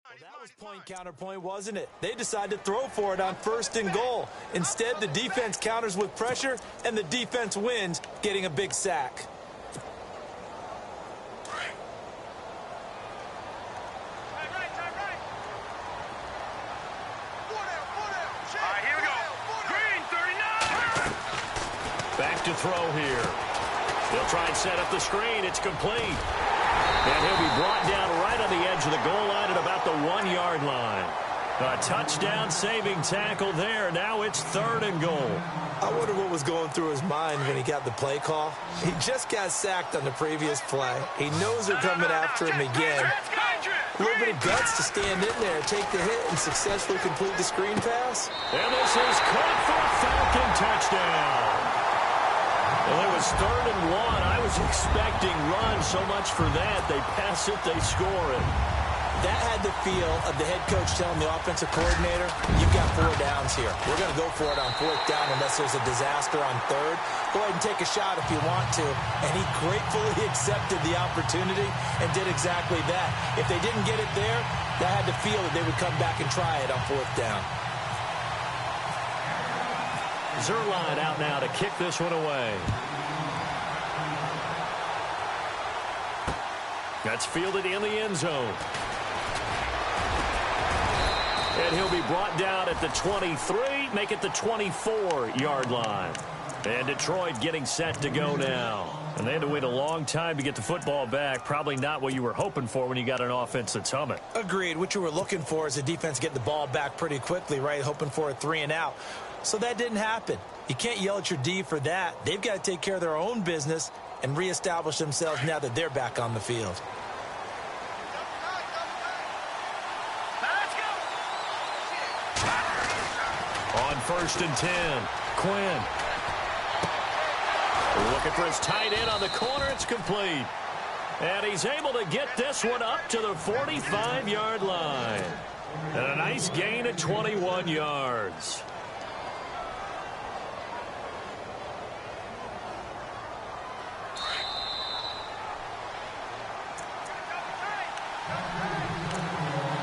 Well, that was point counterpoint, wasn't it? They decided to throw for it on 1st and goal. Instead, the defense counters with pressure, and the defense wins, getting a big sack. Back to throw here. They'll try and set up the screen. It's complete. And he'll be brought down right on the edge of the goal line at about the 1-yard line. A touchdown-saving tackle there. Now it's 3rd and goal. I wonder what was going through his mind when he got the play call. He just got sacked on the previous play. He knows they're coming after him again. A little bit of guts to stand in there, take the hit, and successfully complete the screen pass. And this is caught for a Falcon touchdown. Well, it was 3rd and 1. I was expecting run so much for that. They pass it, they score it. That had the feel of the head coach telling the offensive coordinator, you've got 4 downs here. We're going to go for it on 4th down unless there's a disaster on 3rd. Go ahead and take a shot if you want to. And he gratefully accepted the opportunity and did exactly that. If they didn't get it there, that had the feel that they would come back and try it on 4th down. Zerline out now to kick this one away. That's fielded in the end zone. And he'll be brought down at the 23, make it the 24-yard line. And Detroit getting set to go now. And they had to wait a long time to get the football back. Probably not what you were hoping for when you got an offense that's humming. Agreed. What you were looking for is the defense getting the ball back pretty quickly, right? Hoping for a 3 and out. So that didn't happen. You can't yell at your D for that. They've got to take care of their own business and reestablish themselves now that they're back on the field. On 1st and 10, Quinn. Looking for his tight end on the corner. It's complete. And he's able to get this one up to the 45-yard line. And a nice gain at 21 yards.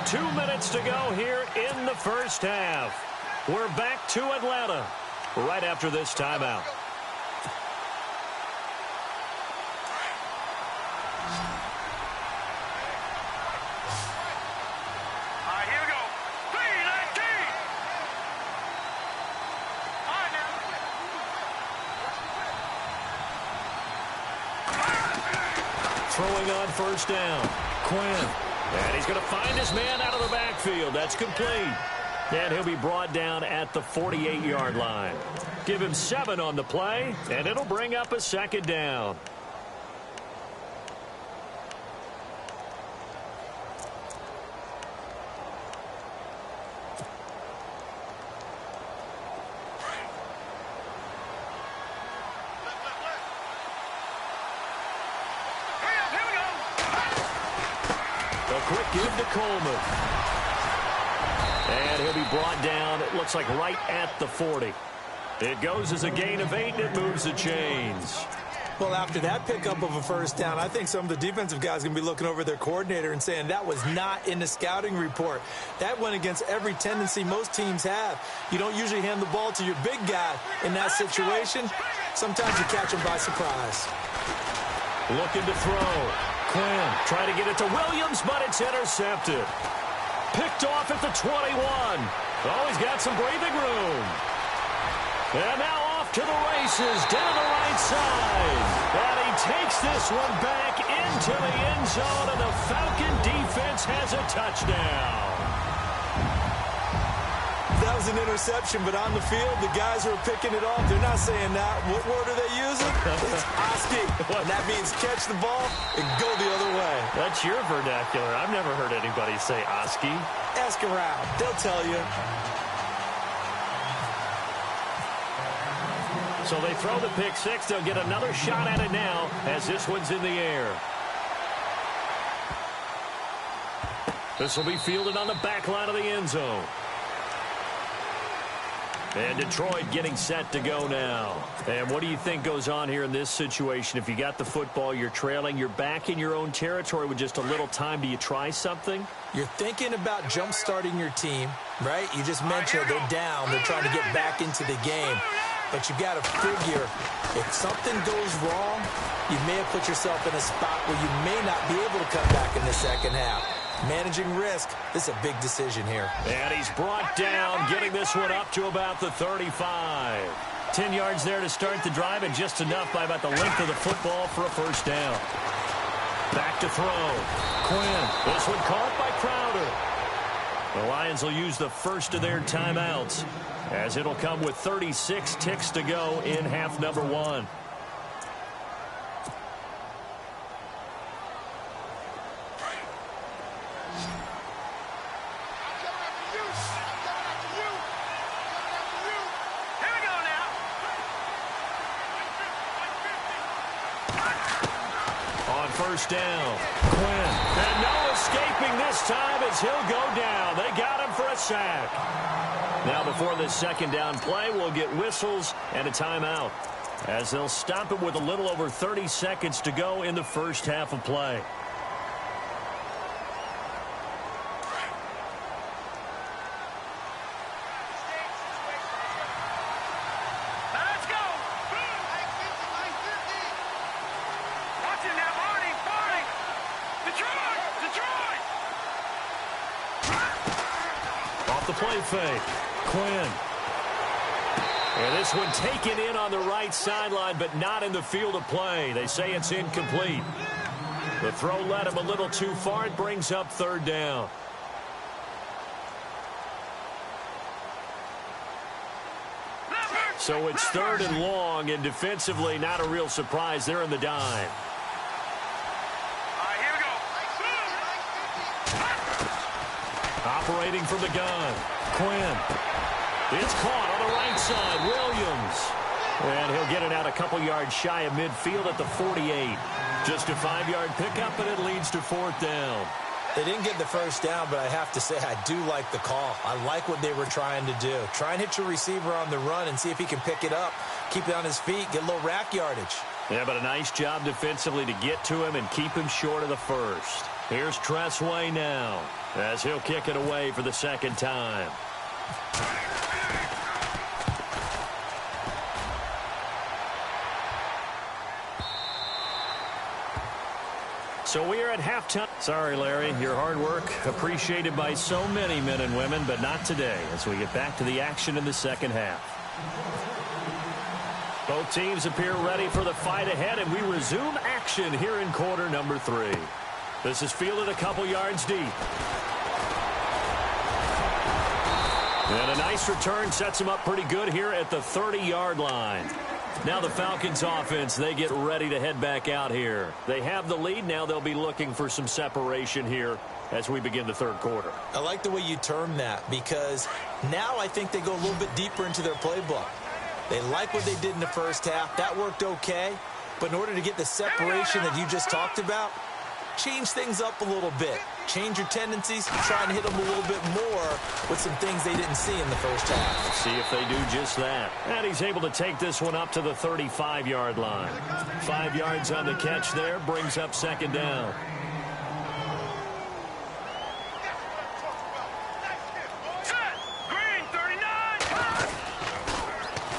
Two minutes to go here in the first half. We're back to Atlanta right after this timeout. Here we go. Throwing on 1st down. Quinn. And he's going to find his man out of the backfield. That's complete. And he'll be brought down at the 48-yard line. Give him 7 on the play, and it'll bring up a 2nd down. A quick give to Coleman. And he'll be brought down, it looks like right at the 40. It goes as a gain of 8, and it moves the chains. Well, after that pickup of a 1st down, I think some of the defensive guys are going to be looking over their coordinator and saying that was not in the scouting report. That went against every tendency most teams have. You don't usually hand the ball to your big guy in that situation. Sometimes you catch him by surprise. Looking to throw. Quinn trying to get it to Williams, but it's intercepted. Picked off at the 21. Oh, he's got some breathing room. And now off to the races down the right side. And he takes this one back into the end zone, and the Falcon defense has a touchdown. That was an interception, but on the field, the guys who are picking it off, they're not saying that. What word are they using? It's Oski. And that means catch the ball and go the other way. That's your vernacular. I've never heard anybody say Oski. Ask around. They'll tell you. So they throw the pick 6. They'll get another shot at it now as this one's in the air. This will be fielded on the back line of the end zone. And Detroit getting set to go now. And what do you think goes on here in this situation? If you got the football, you're trailing, you're back in your own territory with just a little time. Do you try something? You're thinking about jump-starting your team, right? You just mentioned they're down. They're trying to get back into the game. But you've got to figure, if something goes wrong, you may have put yourself in a spot where you may not be able to come back in the second half. Managing risk, this is a big decision here. And he's brought down, getting this one up to about the 35. 10 yards there to start the drive, and just enough by about the length of the football for a first down. Back to throw. Quinn. This one caught by Crowder. The Lions will use the first of their timeouts, as it'll come with 36 ticks to go in half number one. First down. Quinn. And no escaping this time as he'll go down. They got him for a sack. Now before this second down play, we'll get whistles and a timeout, as they'll stop it with a little over 30 seconds to go in the first half of play. Play fake. Quinn. And this one taken in on the right sideline, but not in the field of play. They say it's incomplete. The throw led him a little too far. It brings up third down. So it's third and long, and defensively not a real surprise. They're in the dime. Operating from the gun. Quinn. It's caught on the right side. Williams. And he'll get it out a couple yards shy of midfield at the 48. Just a 5-yard pickup, and it leads to fourth down. They didn't get the first down, but I have to say I do like the call. I like what they were trying to do. Try and hit your receiver on the run and see if he can pick it up, keep it on his feet, get a little rack yardage. Yeah, but a nice job defensively to get to him and keep him short of the first. Here's Tressway now, as he'll kick it away for the second time. So we are at halftime. Sorry, Larry, your hard work appreciated by so many men and women, but not today as we get back to the action in the second half. Both teams appear ready for the fight ahead, and we resume action here in quarter number 3. This is fielded a couple yards deep. And a nice return sets him up pretty good here at the 30-yard line. Now the Falcons offense, they get ready to head back out here. They have the lead. Now they'll be looking for some separation here as we begin the third quarter. I like the way you term that, because now I think they go a little bit deeper into their playbook. They like what they did in the first half. That worked okay. But in order to get the separation that you just talked about, change things up a little bit. Change your tendencies, try and hit them a little bit more with some things they didn't see in the first half. Let's see if they do just that. And he's able to take this one up to the 35-yard line. 5 yards on the catch there, brings up second down.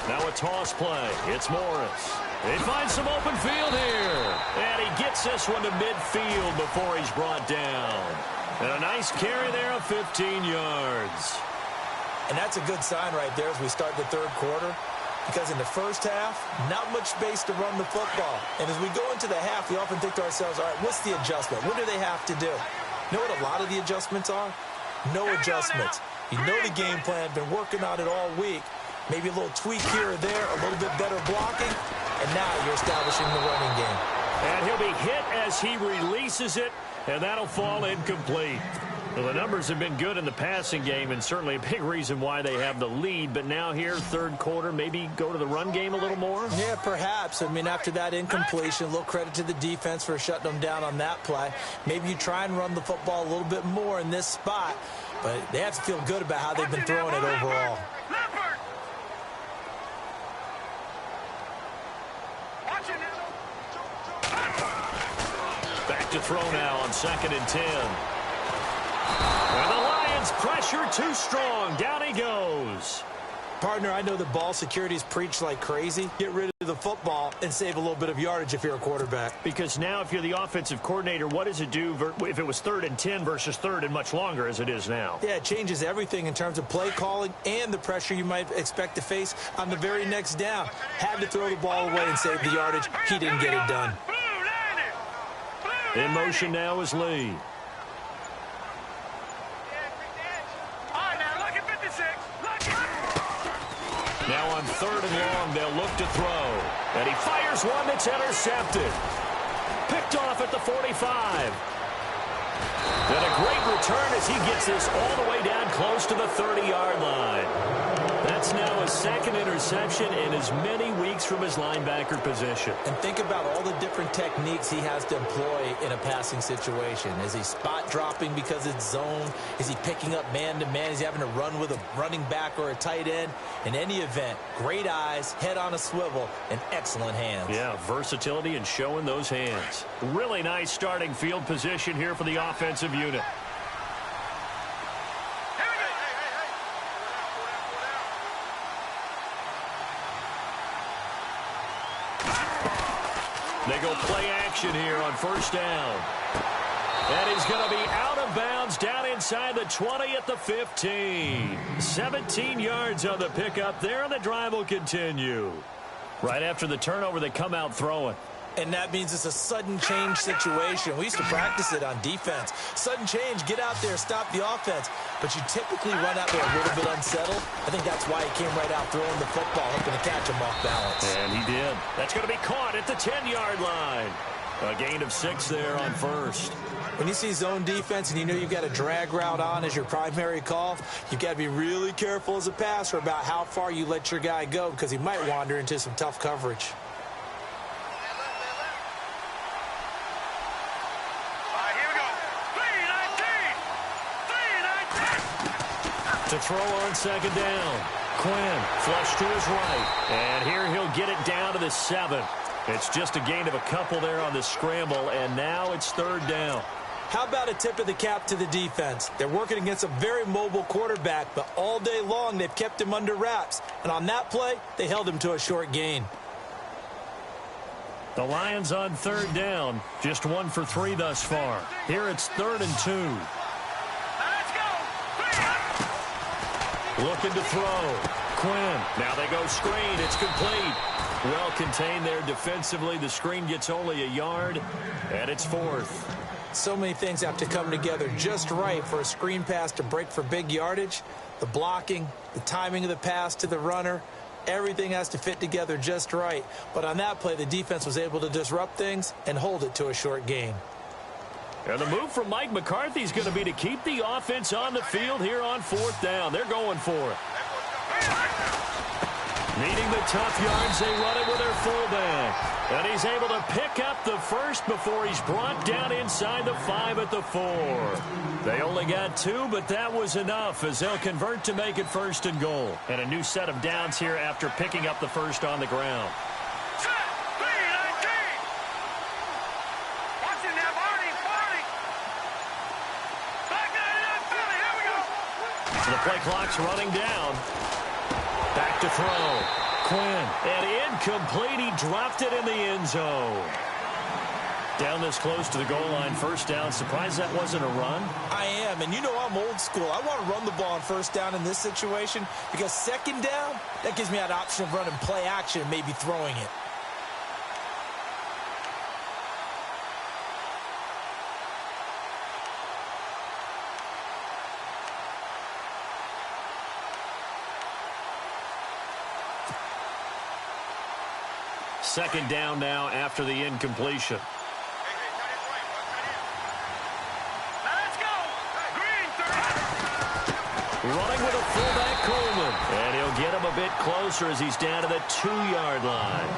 Now a toss play. It's Morris. They find some open field here. And he gets this one to midfield before he's brought down. And a nice carry there of 15 yards. And that's a good sign right there as we start the third quarter. Because in the first half, not much space to run the football. And as we go into the half, we often think to ourselves, all right, what's the adjustment? What do they have to do? You know what a lot of the adjustments are? No adjustments. You know the game plan, been working on it all week. Maybe a little tweak here or there, a little bit better blocking, and now you're establishing the running game. And he'll be hit as he releases it, and that'll fall incomplete. Well, the numbers have been good in the passing game, and certainly a big reason why they have the lead. But now here, third quarter, maybe go to the run game a little more? Yeah, perhaps. I mean, after that incompletion, a little credit to the defense for shutting them down on that play. Maybe you try and run the football a little bit more in this spot, but they have to feel good about how they've been throwing it overall. throw now on 2nd and 10. And the Lions pressure too strong. Down he goes. Partner, I know the ball security's preached like crazy. Get rid of the football and save a little bit of yardage if you're a quarterback. Because now if you're the offensive coordinator, what does it do if it was 3rd and 10 versus 3rd and much longer as it is now? Yeah, it changes everything in terms of play calling and the pressure you might expect to face on the very next down. Had to throw the ball away and save the yardage. He didn't get it done. In motion now is Lee. Now on 3rd and long, they'll look to throw. And he fires one that's intercepted. Picked off at the 45. And a great return as he gets this all the way down close to the 30-yard line. That's now his 2nd interception in as many weeks from his linebacker position. And think about all the different techniques he has to employ in a passing situation. Is he spot dropping because it's zone? Is he picking up man-to-man? Is he having to run with a running back or a tight end? In any event, great eyes, head on a swivel, and excellent hands. Yeah, versatility and showing those hands. Really nice starting field position here for the offensive unit. They go play action here on 1st down. And he's going to be out of bounds down inside the 20 at the 15. 17 yards on the pickup there, and the drive will continue. Right after the turnover, they come out throwing. And that means it's a sudden change situation. We used to practice it on defense. Sudden change, get out there, stop the offense. But you typically run out there a little bit unsettled. I think that's why he came right out throwing the football, hoping to catch him off balance. And he did. That's going to be caught at the 10-yard line. A gain of 6 there on 1st. When you see zone defense and you know you've got a drag route on as your primary call, you've got to be really careful as a passer about how far you let your guy go because he might wander into some tough coverage. To throw on 2nd down. Quinn flush to his right. And here he'll get it down to the 7. It's just a gain of a couple there on the scramble, and now it's 3rd down. How about a tip of the cap to the defense? They're working against a very mobile quarterback, but all day long they've kept him under wraps. And on that play, they held him to a short gain. The Lions on 3rd down. Just 1 for 3 thus far. Here it's 3rd and 2. Looking to throw. Quinn. Now they go screen. It's complete. Well contained there defensively. The screen gets only a yard, and it's 4th. So many things have to come together just right for a screen pass to break for big yardage. The blocking, the timing of the pass to the runner, everything has to fit together just right. But on that play, the defense was able to disrupt things and hold it to a short gain. And the move from Mike McCarthy is going to be to keep the offense on the field here on 4th down. They're going for it. Needing the tough yards, they run it with their fullback. And he's able to pick up the first before he's brought down inside the 5 at the 4. They only got 2, but that was enough as they'll convert to make it 1st and goal. And a new set of downs here after picking up the first on the ground. The play clock's running down. Back to throw. Quinn. And incomplete. He dropped it in the end zone. Down this close to the goal line. 1st down. Surprised that wasn't a run? I am. And you know I'm old school. I want to run the ball on 1st down in this situation because 2nd down, that gives me that option of running play action and maybe throwing it. Second down now after the incompletion. Running with a fullback, Coleman. And he'll get him a bit closer as he's down to the 2-yard line.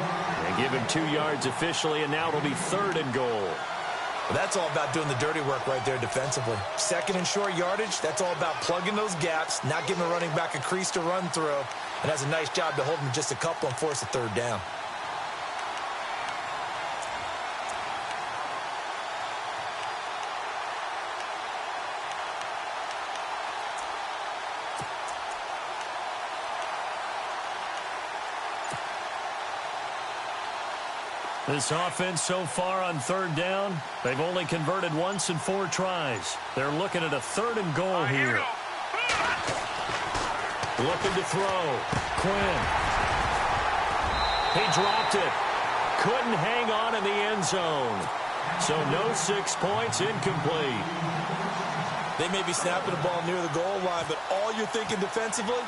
They give him 2 yards officially, and now it'll be 3rd and goal. Well, that's all about doing the dirty work right there defensively. 2nd and short yardage, that's all about plugging those gaps, not giving a running back a crease to run through, and has a nice job to hold him just a couple and force a 3rd down. This offense so far on third down, they've only converted once in 4 tries. They're looking at a 3rd and goal here. Looking to throw. Quinn. He dropped it. Couldn't hang on in the end zone. So no 6 points, incomplete. They may be snapping the ball near the goal line, but all you're thinking defensively,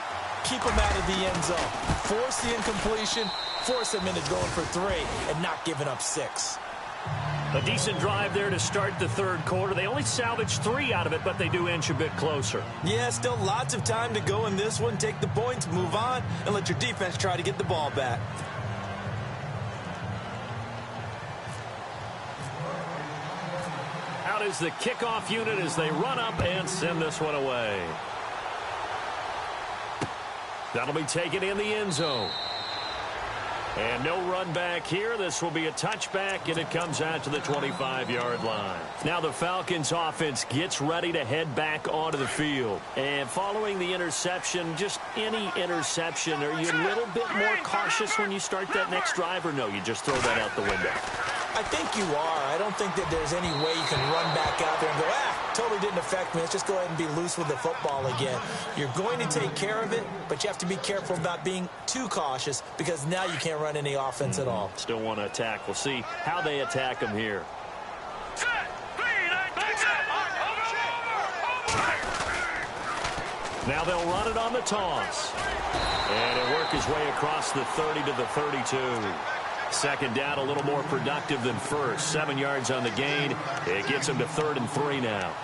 keep them out of the end zone. Force the incompletion, force them into going for 3, and not giving up 6. A decent drive there to start the 3rd quarter. They only salvaged 3 out of it, but they do inch a bit closer. Yeah, still lots of time to go in this one. Take the points, move on, and let your defense try to get the ball back. Out is the kickoff unit as they run up and send this one away. That'll be taken in the end zone. And no run back here. This will be a touchback, and it comes out to the 25-yard line. Now the Falcons offense gets ready to head back onto the field. And following the interception, just any interception, are you a little bit more cautious when you start that next drive, or no, you just throw that out the window? I think you are. I don't think that there's any way you can run back out there and go, totally didn't affect me. Let's just go ahead and be loose with the football again. You're going to take care of it, but you have to be careful about being too cautious because now you can't run any offense at all. Still want to attack. We'll see how they attack them here. Now they'll run it on the toss. And it'll work his way across the 30 to the 32. Second down, a little more productive than first. 7 yards on the gain. It gets him to 3rd and 3 now.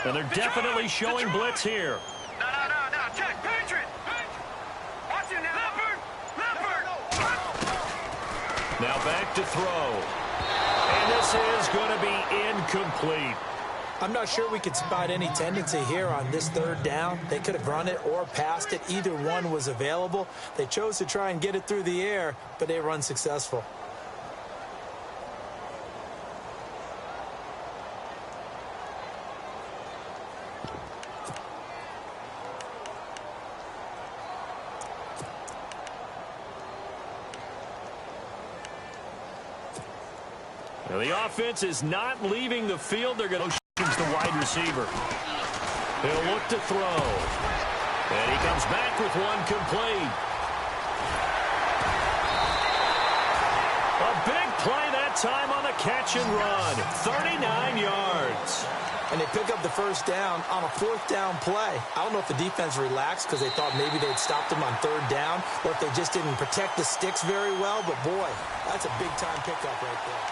And they're definitely showing blitz here. No. Check. Patriot. Watch it now. Leopard. Now back to throw. And this is going to be incomplete. I'm not sure we could spot any tendency here on this 3rd down. They could have run it or passed it. Either one was available. They chose to try and get it through the air, but they were unsuccessful. Now the offense is not leaving the field. They're going to the wide receiver. He'll look to throw. And he comes back with one complete. A big play that time on the catch and run. 39 yards. And they pick up the 1st down on a 4th down play. I don't know if the defense relaxed because they thought maybe they'd stopped them on 3rd down or if they just didn't protect the sticks very well. But, boy, that's a big-time pickup right there.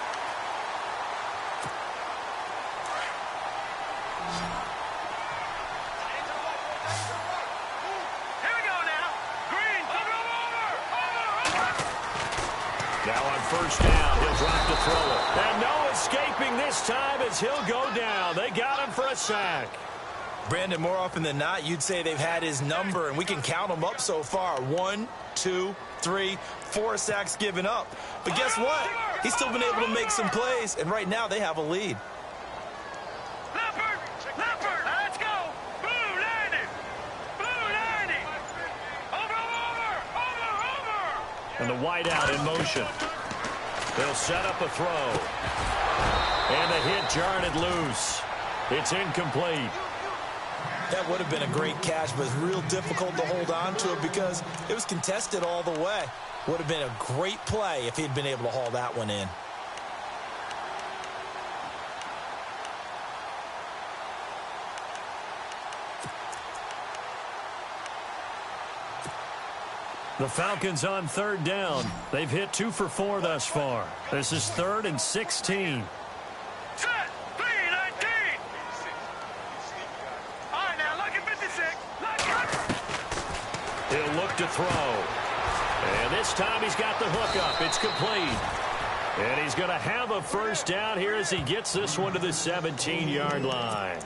Now on 1st down, he'll drop to throw it. And no escaping this time as he'll go down. They got him for a sack. Brandon, more often than not, you'd say they've had his number, and we can count them up so far. 1, 2, 3, 4 sacks given up. But guess what? He's still been able to make some plays, and right now they have a lead. Leopard, let's go. Blue 90. Over. And the wideout in motion. They'll set up a throw. And the hit jarred it loose. It's incomplete. That would have been a great catch, but it's real difficult to hold on to it because it was contested all the way. Would have been a great play if he'd been able to haul that one in. The Falcons on 3rd down. They've hit 2 for 4 thus far. This is 3rd and 16. Set. 3-19. All right, now look at 56. He'll look to throw. And this time he's got the hook up. It's complete. And he's going to have a 1st down here as he gets this one to the 17-yard line.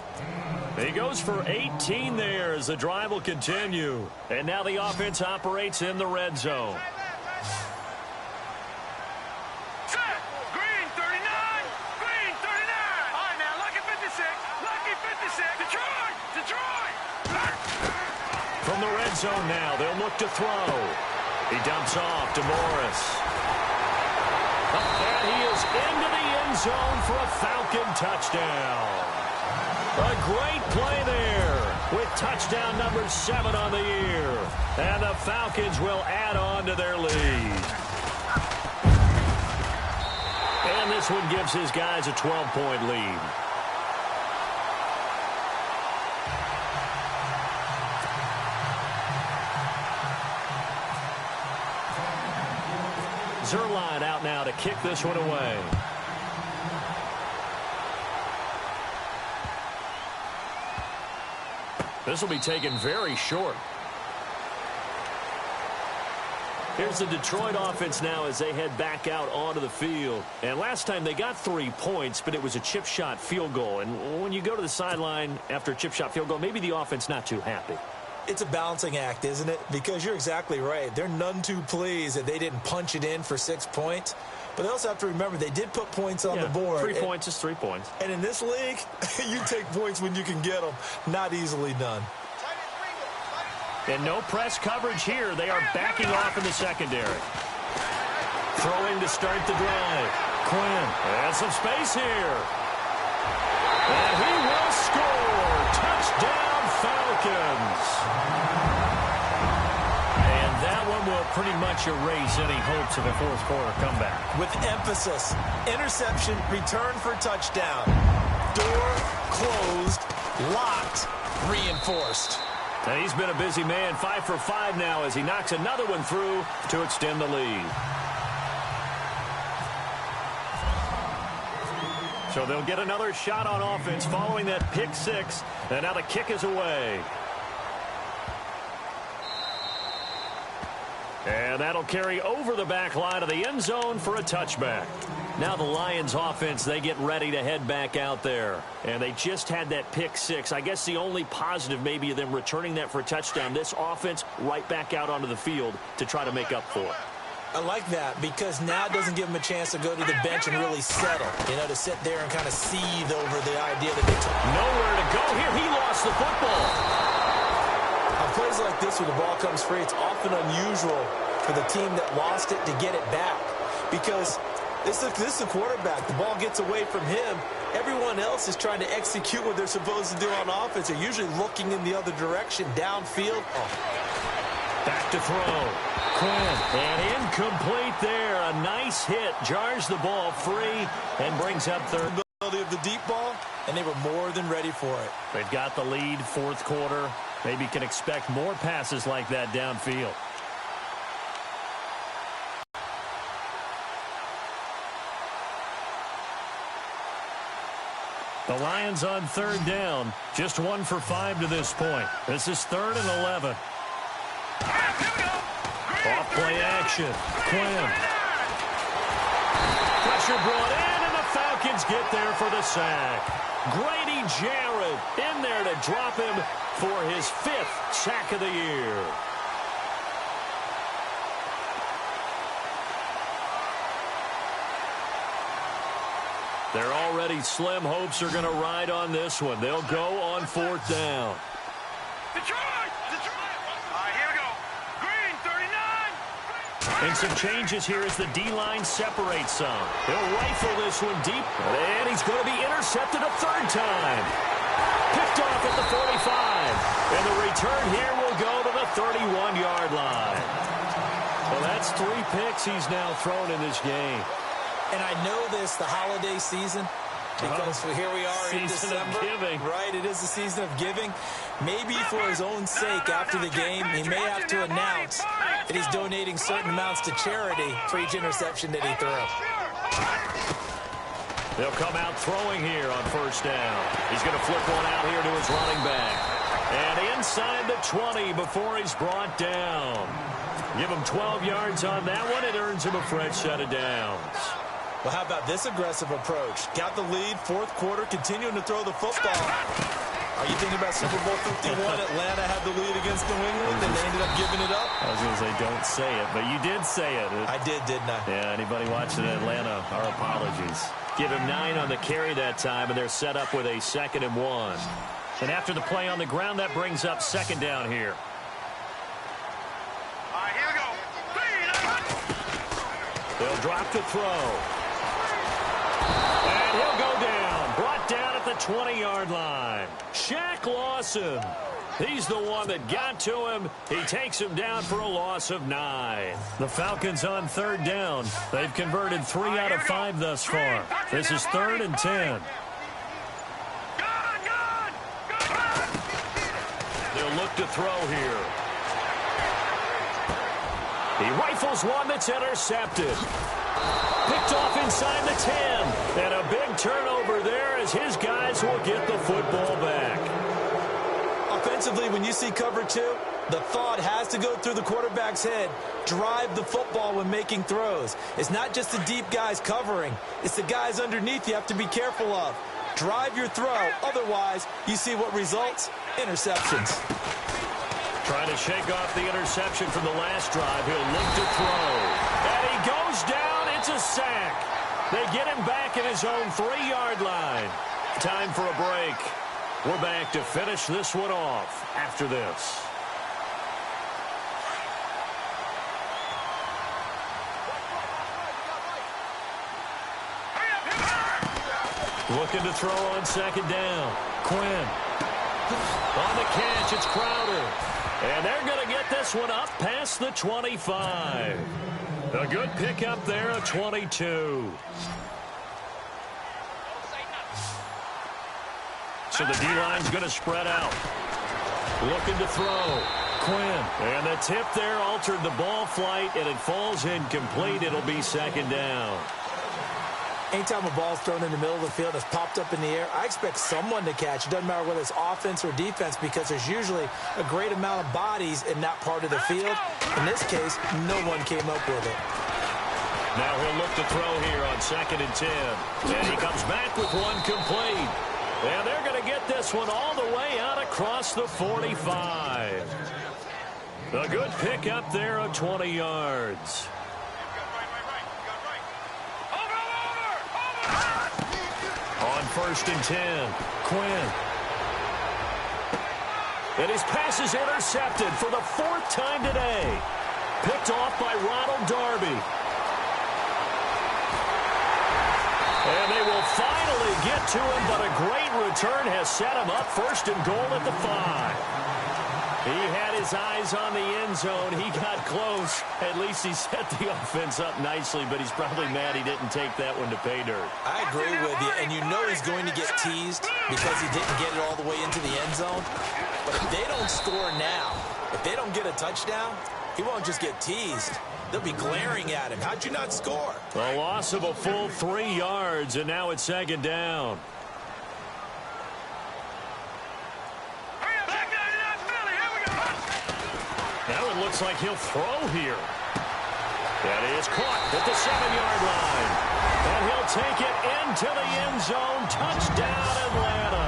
He goes for 18 there as the drive will continue. And now the offense operates in the red zone. Set. Green 39. From the red zone now, they'll look to throw. He dumps off to Morris. And he is into the end zone for a Falcon touchdown. A great play there with touchdown number 7 on the year. And the Falcons will add on to their lead. And this one gives his guys a 12-point lead. Zerline out now to kick this one away. This will be taken very short. Here's the Detroit offense now as they head back out onto the field. And last time they got 3 points, but it was a chip shot field goal. And when you go to the sideline after a chip shot field goal, maybe the offense not too happy. It's a balancing act, isn't it? Because you're exactly right. They're none too pleased that they didn't punch it in for 6 points. But they also have to remember they did put points on the board. 3 points is 3 points. And in this league, you take points when you can get them. Not easily done. And no press coverage here. They are backing off in the secondary. Throwing to start the drive. Quinn has some space here. And he will score. Touchdown, Falcons. And that one will pretty much erase any hopes of a fourth quarter comeback. With emphasis, interception, return for touchdown. Door closed, locked, reinforced. And he's been a busy man, 5 for 5 now as he knocks another one through to extend the lead. So they'll get another shot on offense following that pick 6. And now the kick is away. And that'll carry over the back line of the end zone for a touchback. Now the Lions offense, they get ready to head back out there. And they just had that pick 6. I guess the only positive maybe of them returning that for a touchdown. This offense right back out onto the field to try to make up for it. I like that because now it doesn't give them a chance to go to the bench and really settle. You know, to sit there and kind of seethe over the idea that they took. Nowhere to go here. He lost the football. On plays like this where the ball comes free, it's often unusual for the team that lost it to get it back. Because this is the quarterback. The ball gets away from him. Everyone else is trying to execute what they're supposed to do on offense. They're usually looking in the other direction, downfield. Back to throw. Quinn. And incomplete there. A nice hit. Jars the ball free and brings up third. Ability of the deep ball, and they were more than ready for it. They've got the lead, fourth quarter. Maybe can expect more passes like that downfield. The Lions on third down. Just 1 for 5 to this point. This is 3rd and 11. Off play action. Quinn. Pressure brought in, and the Falcons get there for the sack. Grady Jarrett in there to drop him for his 5th sack of the year. Their already slim hopes are going to ride on this one. They'll go on 4th down. Detroit! Detroit! All right, here we go. Green, 39. And some changes here as the D-line separates some. He'll rifle this one deep, and he's going to be intercepted a 3rd time. Picked off at the 45. And the return here will go to the 31-yard line. Well, that's 3 picks he's now thrown in this game. And I know this, the holiday season, because here we are in December. Season of giving. Right, it is the season of giving. Maybe for his own sake after the game, he may have to announce that he's donating certain amounts to charity for each interception that he throws. They'll come out throwing here on 1st down. He's going to flip one out here to his running back. And inside the 20 before he's brought down. Give him 12 yards on that one. It earns him a fresh set of downs. Well, how about this aggressive approach? Got the lead, 4th quarter, continuing to throw the football. Are you thinking about Super Bowl 51? Atlanta had the lead against New England, and they ended up giving it up? I was going to say don't say it, but you did say it. I did, didn't I? Yeah, anybody watching Atlanta, our apologies. Give him 9 on the carry that time, and they're set up with a 2nd and 1. And after the play on the ground, that brings up 2nd down here. right, here we go. They'll drop to throw. And he'll go down. Brought down at the 20-yard line. Shaq Lawson. He's the one that got to him. He takes him down for a loss of 9. The Falcons on 3rd down. They've converted 3 out of 5 thus far. This is 3rd and 10. They'll look to throw here. He rifles one that's intercepted. Picked off inside the 10. And a big turnover there as his guys will get the football back. Offensively, when you see cover 2, the thought has to go through the quarterback's head. Drive the football when making throws. It's not just the deep guys covering. It's the guys underneath you have to be careful of. Drive your throw. Otherwise, you see what results? Interceptions. Trying to shake off the interception from the last drive. He'll look to throw. And he goes down. It's a sack. They get him back at his own 3-yard line. Time for a break. We're back to finish this one off after this. Looking to throw on 2nd down. Quinn. On the catch, it's Crowder. And they're going to get this one up past the 25. A good pickup there, a 22. So the D-line's going to spread out. Looking to throw. Quinn. And the tip there altered the ball flight, and it falls incomplete. It'll be 2nd down. Anytime a ball's thrown in the middle of the field, it's popped up in the air, I expect someone to catch. It doesn't matter whether it's offense or defense because there's usually a great amount of bodies in that part of the field. In this case, no one came up with it. Now he'll look to throw here on 2nd and 10. And he comes back with one complete. And they're going to get this one all the way out across the 45. A good pickup there of 20 yards. On 1st and 10, Quinn. And his pass is intercepted for the 4th time today. Picked off by Ronald Darby. And they will finally get to him, but a great return has set him up 1st and goal at the 5. He had his eyes on the end zone. He got close. At least he set the offense up nicely, but he's probably mad he didn't take that one to pay dirt. I agree with you, and you know he's going to get teased because he didn't get it all the way into the end zone. But if they don't score now, if they don't get a touchdown, he won't just get teased. They'll be glaring at him. How'd you not score? A loss of a full 3 yards, and now it's 2nd down. Now it looks like he'll throw here. That is caught at the 7-yard line. And he'll take it into the end zone. Touchdown, Atlanta.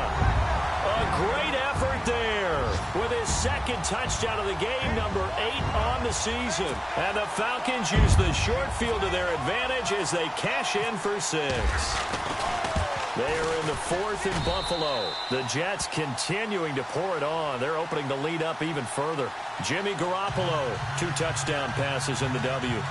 A great effort there with his 2nd touchdown of the game, number 8 on the season. And the Falcons use the short field to their advantage as they cash in for 6. They are in the 4th in Buffalo. The Jets continuing to pour it on. They're opening the lead up even further. Jimmy Garoppolo, 2 touchdown passes in the W.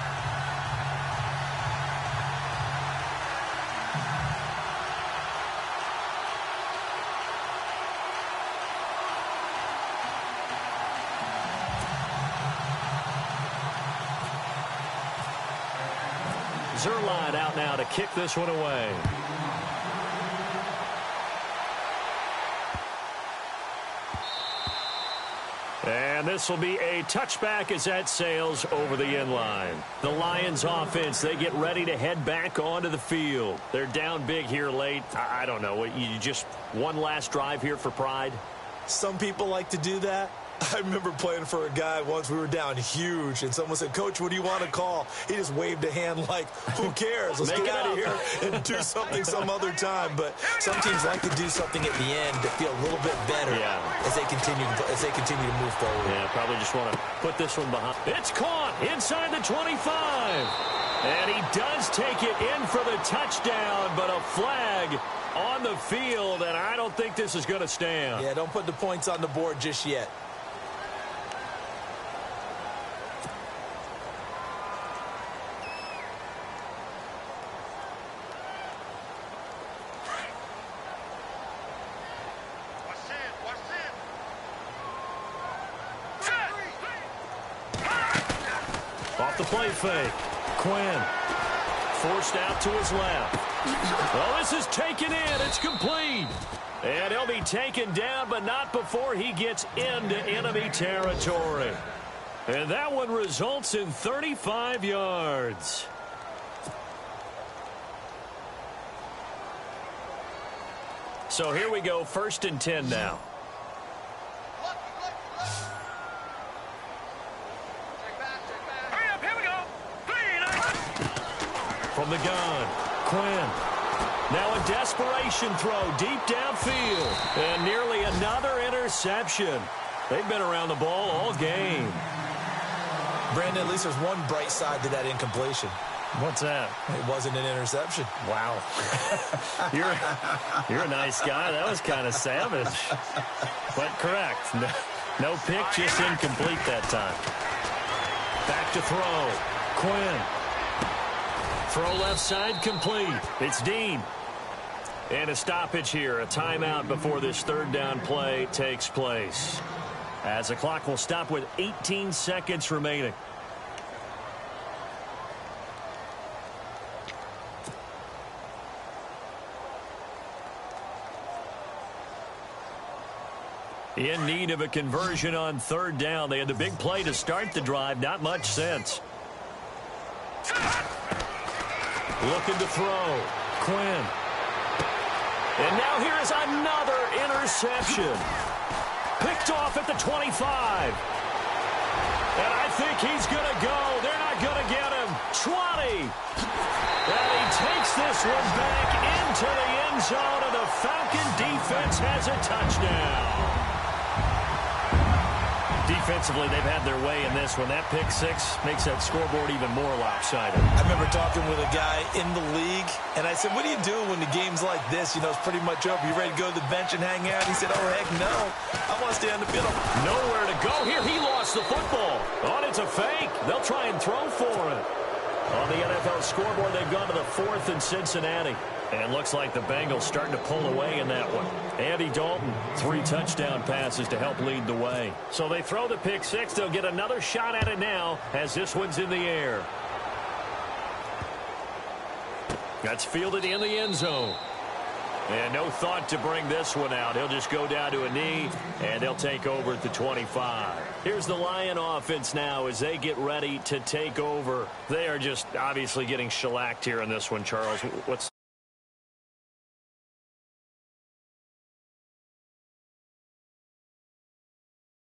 Zerline out now to kick this one away. And this will be a touchback as that sails over the end line. The Lions offense, they get ready to head back onto the field. They're down big here late. I don't know. You just one last drive here for pride? Some people like to do that. I remember playing for a guy once. We were down huge, and someone said, "Coach, what do you want to call?" He just waved a hand like, "Who cares? Let's get out of here and do something some other time." But some teams like to do something at the end to feel a little bit better as they continue to move forward. Yeah, probably just want to put this one behind. It's caught inside the 25. And he does take it in for the touchdown, but a flag on the field, and I don't think this is going to stand. Yeah, don't put the points on the board just yet. the play fake. Quinn forced out to his left. Well, this is taken in. It's complete. And he'll be taken down, but not before he gets into enemy territory. And that one results in 35 yards. So here we go, 1st and 10 now. From the gun, Quinn. Now a desperation throw deep downfield. And nearly another interception. They've been around the ball all game. Brandon, at least there's one bright side to that incompletion. What's that? It wasn't an interception. Wow. You're a nice guy. That was kind of savage. But correct. No pick, just incomplete that time. Back to throw. Quinn. Throw left side complete. It's Dean. And a stoppage here. A timeout before this 3rd down play takes place. As the clock will stop with 18 seconds remaining. In need of a conversion on 3rd down. They had the big play to start the drive. Not much sense. Looking to throw. Quinn. And now here is another interception. Picked off at the 25. And I think he's going to go. They're not going to get him. 20. And he takes this one back into the end zone, and the Falcon defense has a touchdown. Defensively, they've had their way in this one. That pick six makes that scoreboard even more lopsided. I remember talking with a guy in the league, and I said, what do you do when the game's like this? You know, it's pretty much over. You ready to go to the bench and hang out? He said, oh, heck no. I want to stay on the field. Nowhere to go here. He lost the football. Oh, it's a fake. They'll try and throw for it. On the NFL scoreboard, they've gone to the 4th in Cincinnati. And it looks like the Bengals starting to pull away in that one. Andy Dalton, 3 touchdown passes to help lead the way. So they throw the pick six. They'll get another shot at it now as this one's in the air. That's fielded in the end zone. And no thought to bring this one out. He'll just go down to a knee, and they'll take over at the 25. Here's the Lion offense now as they get ready to take over. They are just obviously getting shellacked here in this one, Charles. What's